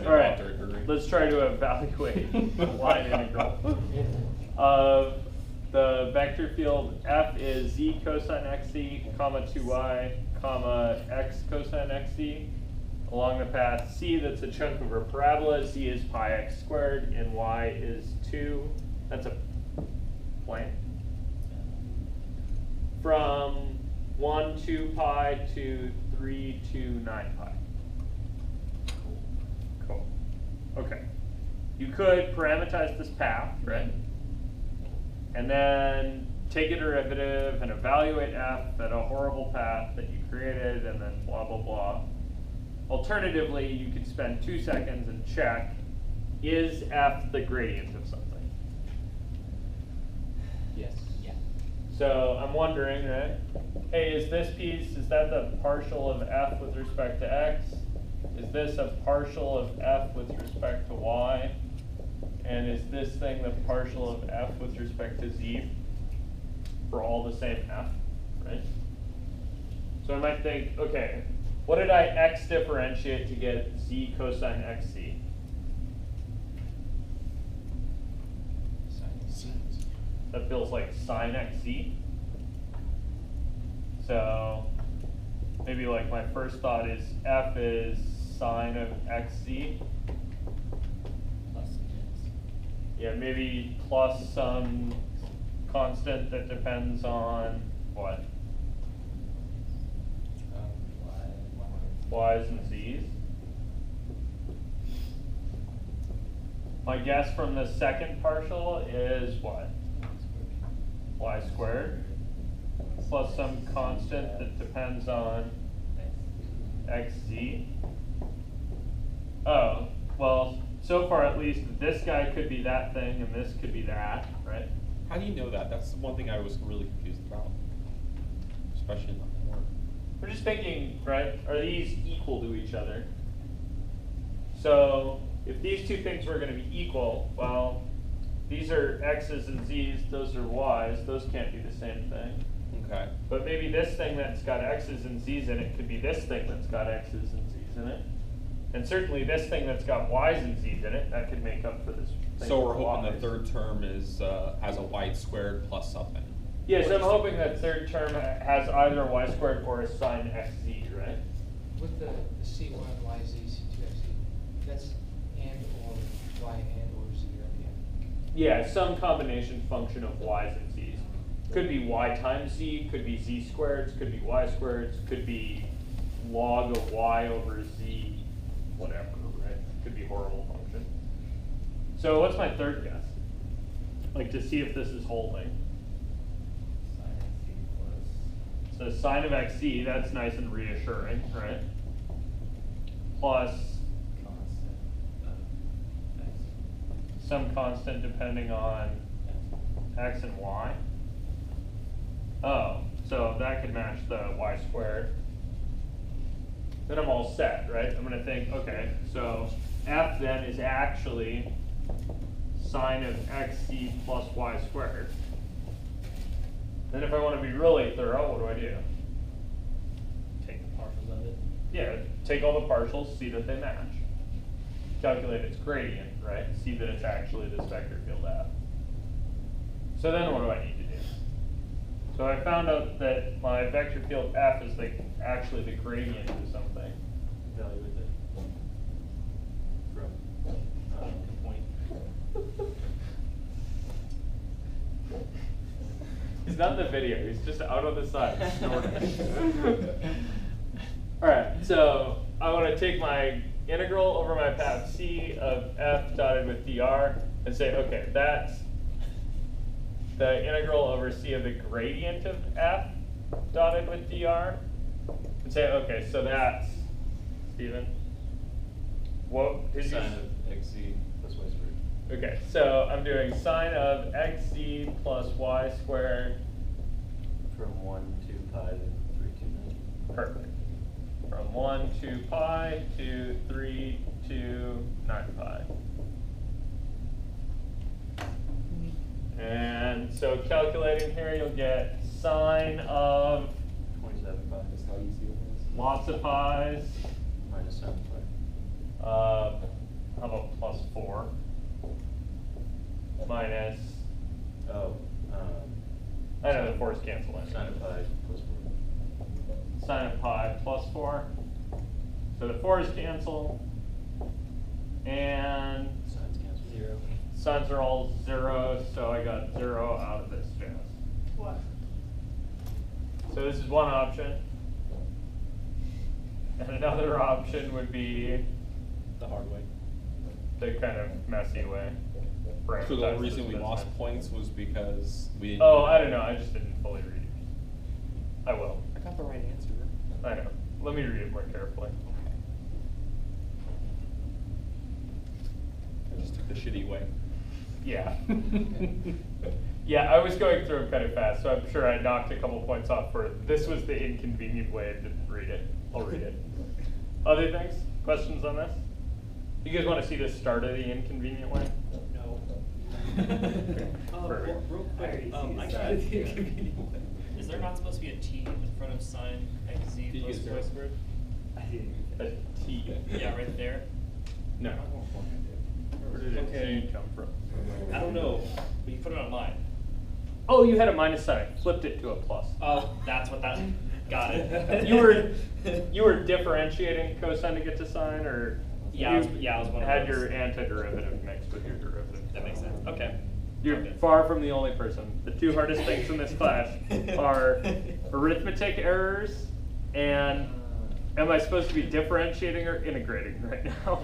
All about right, third degree. let's try to evaluate the line integral of the vector field f is z cosine xz, comma 2y, comma x cosine xz, along the path c that's a chunk of a parabola. Z is pi x squared and y is 2. That's a plane. From 1 2 pi to 3 to 9 pi. Cool. Okay. You could parameterize this path, right? And then take a derivative and evaluate f at a horrible path that you created, and then blah, blah, blah. Alternatively, you could spend 2 seconds and check, is f the gradient of something? Yes. Yeah. So I'm wondering, right? Hey, is this piece, is that the partial of f with respect to x? Is this a partial of f with respect to y? And is this thing the partial of f with respect to z for all the same f, right? So I might think, okay, what did I x differentiate to get z cosine xc? That feels like sine xc. So maybe like my first thought is f is sine of xc. Yeah, maybe plus some constant that depends on what? Y's and z's. My guess from the second partial is what? Y squared plus some constant that depends on xz. Oh, well, so far at least this guy could be that thing and this could be that, right? How do you know that? That's one thing I was really confused about, especially in the homework. We're just thinking, right, are these equal to each other? So if these two things were going to be equal, well, these are x's and z's, those are y's, those can't be the same thing. Okay. But maybe this thing that's got x's and z's in it could be this thing that's got x's and z's in it. And certainly this thing that's got y's and z's in it, that could make up for this thing. So we're hoping y's. the third term is has a y squared plus something. Yes, I'm hoping that third term has either a y squared or a sine xz, right? With the C1, YZ, C2, XZ, that's and or Y and or Z, right? Yeah, some combination function of y's and z's. Could be y times z, could be z squareds, could be y squareds, could be log of y over z, whatever, right? Could be horrible function. So what's my third guess? Like to see if this is holding. So sine of xc, that's nice and reassuring, right? Plus some constant depending on x and y. Oh, so that could match the y squared. Then I'm all set, right? I'm going to think, okay, so f then is actually sine of xc plus y squared. Then if I want to be really thorough, what do? Take the partials of it. Yeah, take all the partials, see that they match. Calculate its gradient, right? See that it's actually this vector field f. So then what do I need to do? So I found out that my vector field f is like actually the gradient of something. Evaluate it from point. He's not in the video, he's just out on the side snorting. Alright, so I want to take my integral over my path c of f dotted with dr and say, okay, that's the integral over c of the gradient of f dotted with dr. And say, okay, so that's, Stephen, what did you Sine of xz plus y squared. Okay, so I'm doing sine of xz plus y squared. From 1 to pi to 3 to 9. Perfect. From 1 to pi to 3 to 9 pi. And so calculating here, you'll get sine of 27 pi. That's how easy it is. lots of pi's. Minus 7 pi. minus, Oh, I know the 4's cancel in. sine of pi plus 4. Sine of pi plus 4. So the 4's cancel. And Sines cancel. 0. sines are all 0, so I got 0 out of this jazz. What? So this is one option. And another option would be The hard way. the kind of messy way. So the Parameterize reason this we business. lost points was because we didn't. Oh, I don't know. I just didn't fully read it. I will. I got the right answer. I know. Let me read it more carefully. I just took the shitty way. Yeah. Yeah, I was going through it kind of fast, so I'm sure I knocked a couple points off for this was the inconvenient way to read it. I'll read it. Other things? Questions on this? You guys want to see the start of the inconvenient way? No. Perfect. Real quick, I tried tried the inconvenient way. Is there not supposed to be a T in front of sine x z Did you plus get square zero? squared? I didn't. A T. Yeah, right there. No. Where did a Okay. T come from? I don't know, but you put it on mine. Oh, you had a minus sign. Flipped it to a plus. Oh, that's what that. Got it. You were differentiating cosine to get to sine, or Yeah, you I was one of had those. your antiderivative mixed with your derivative. That makes sense. Okay. You're Okay. far from the only person. The two hardest things in this class are arithmetic errors and am I supposed to be differentiating or integrating right now?